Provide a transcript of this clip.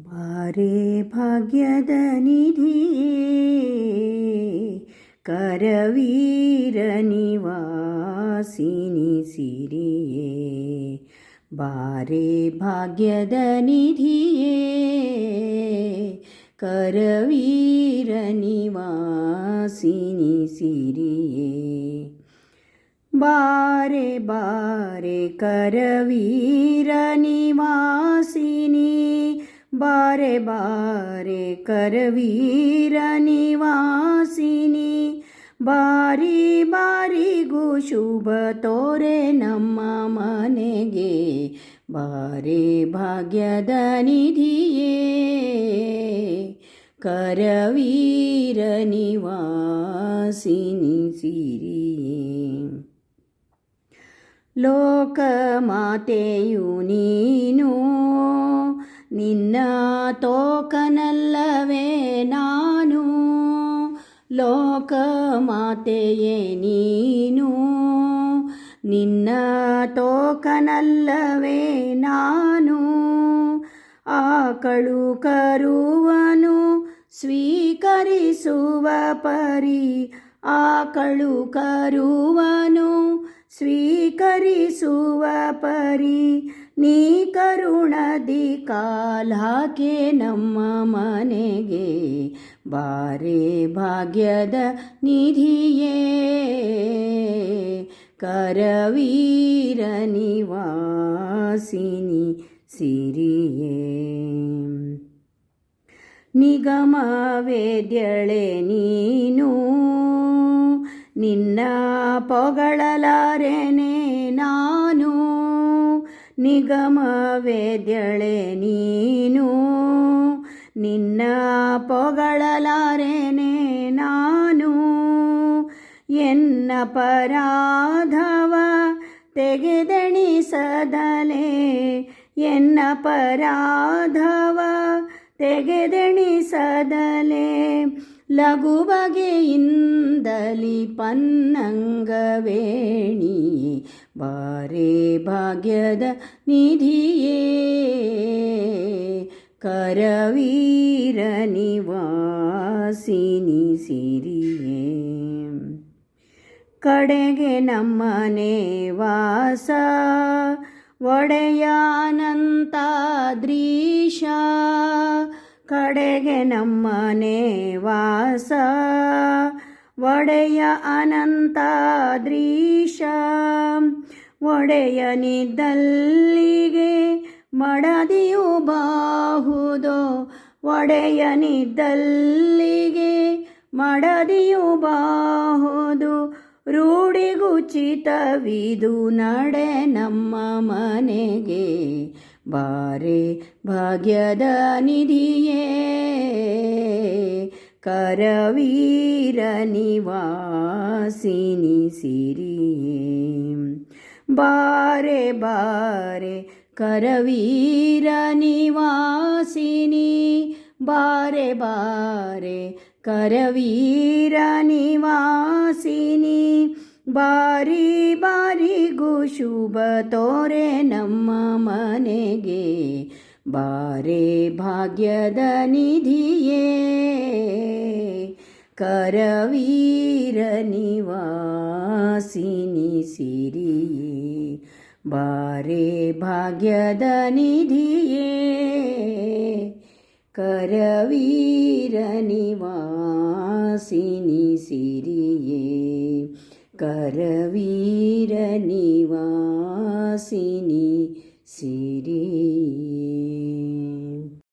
ಬಾರೆ ಭಾಗ್ಯದ ನಿಧಿಯೇ ಕರವೀರ ನಿವಾಸಿನಿ ಸಿರಿಯೇ ಬಾರೆ ಭಾಗ್ಯದ ನಿಧಿಯೇ ಕರವೀರ ನಿವಾಸಿನಿ ಸಿರಿಯೇ ಬಾರೆ ಬಾರೆ ಕರವೀರ ನಿವಾಸಿನಿ ಬಾರೆ ಬಾರೆ ಕರವೀರ ನಿವಾಸಿನಿ ಬಾರಿ ಬಾರಿಗೂ ಶುಭ ತೋರೆ ನಮ್ಮ ಮನೆಗೆ ಬಾರೆ ಭಾಗ್ಯದ ನಿಧಿಯೇ ಕರವೀರ ನಿವಾಸಿನಿ ಸಿರಿಯೇ ಲೋಕಮಾತೆಯು ನೀನು ನಿನ್ನ ತೋಕನಲ್ಲವೇ ನಾನು ಲೋಕಮಾತೆಯೇ ನೀನು ನಿನ್ನ ತೋಕನಲ್ಲವೇ ನಾನು ಆಕಳು ಕರುವನು ಸ್ವೀಕರಿಸುವ ಪರಿ ಆಕಳು ಕರುವನು ಸ್ವೀಕರಿಸುವ ಪರಿ ನೀ ಕರುಣದಿ ಕಾಲಾಕೆ ನಮ್ಮ ಮನೆಗೆ ಬಾರೆ ಭಾಗ್ಯದ ನಿಧಿಯೇ ಕರವೀರ ನಿವಾಸಿನಿ ಸಿರಿಯೇ ನಿಗಮ ವೇದ್ಯಳೆ ನೀನು ನಿನ್ನ ಪೊಗಳಲಾರೆನೆ ನಾನು ನಿಗಮ ವೇದ್ಯಳೆ ನೀನು ನಿನ್ನ ಪೊಗಳಲಾರೆನೆ ನಾನು ಎನ್ನ ಪರಾಧವ ತೆಗೆದೆಣಿಸದಲೇ ಎನ್ನ ಪರಾಧವ ತೆಗೆದೆಣಿಸದಲೇ ಲಘು ಬಗೆಯಿಂದಲಿ ಪನ್ನಂಗವೇಣಿ ಬಾರೆ ಭಾಗ್ಯದ ನಿಧಿಯೇ ಕರವೀರ ನಿವಾಸಿನಿ ಸಿರಿಯೇ ಕಡೆಗೆ ನಮ್ಮನೆ ವಾಸ ಒಡೆಯಾನಂತಾದ್ರೀಶ ಕಡೆಗೆ ನಮ್ಮನೆ ವಾಸ ಒಡೆಯ ಅನಂತಾದ್ರೀಶ ಒಡೆಯನಿದ್ದಲ್ಲಿಗೆ ಮಡದಿಯು ಬಾಹುದೋ ಒಡೆಯನಿದ್ದಲ್ಲಿಗೆ ಮಡದಿಯು ಬಾಹುದು ರೂಢಿಗುಚಿತವಿದು ನಡೆ ನಮ್ಮ ಮನೆಗೆ ಬಾರೆ ಭಾಗ್ಯದ ನಿಧಿಯೇ ಕರವೀರ ನಿವಾಸಿನಿ ಸಿರಿಯೇ ಬಾರೆ ಬಾರೆ ಕರವೀರ ನಿವಾಸಿನಿ ಬಾರೆ ಬಾರೆ ಕರವೀರ ನಿವಾಸಿನಿ ಬಾರಿ ಬಾರಿಗೂ ಶುಭ ತೋರೆ ನಮ್ಮ ಮನೆಗೆ ಬಾರೆ ಭಾಗ್ಯದ ನಿಧಿಯೇ ಕರವೀರ ನಿವಾಸಿನಿ ಸಿರಿಯೇ ಬಾರೆ ಭಾಗ್ಯದ ನಿಧಿಯೇ ಕರವೀರ ನಿವಾಸಿನಿ ಸಿರಿಯೇ ಕರವೀರ ನಿವಾಸಿನಿ ಸಿರಿಯೇ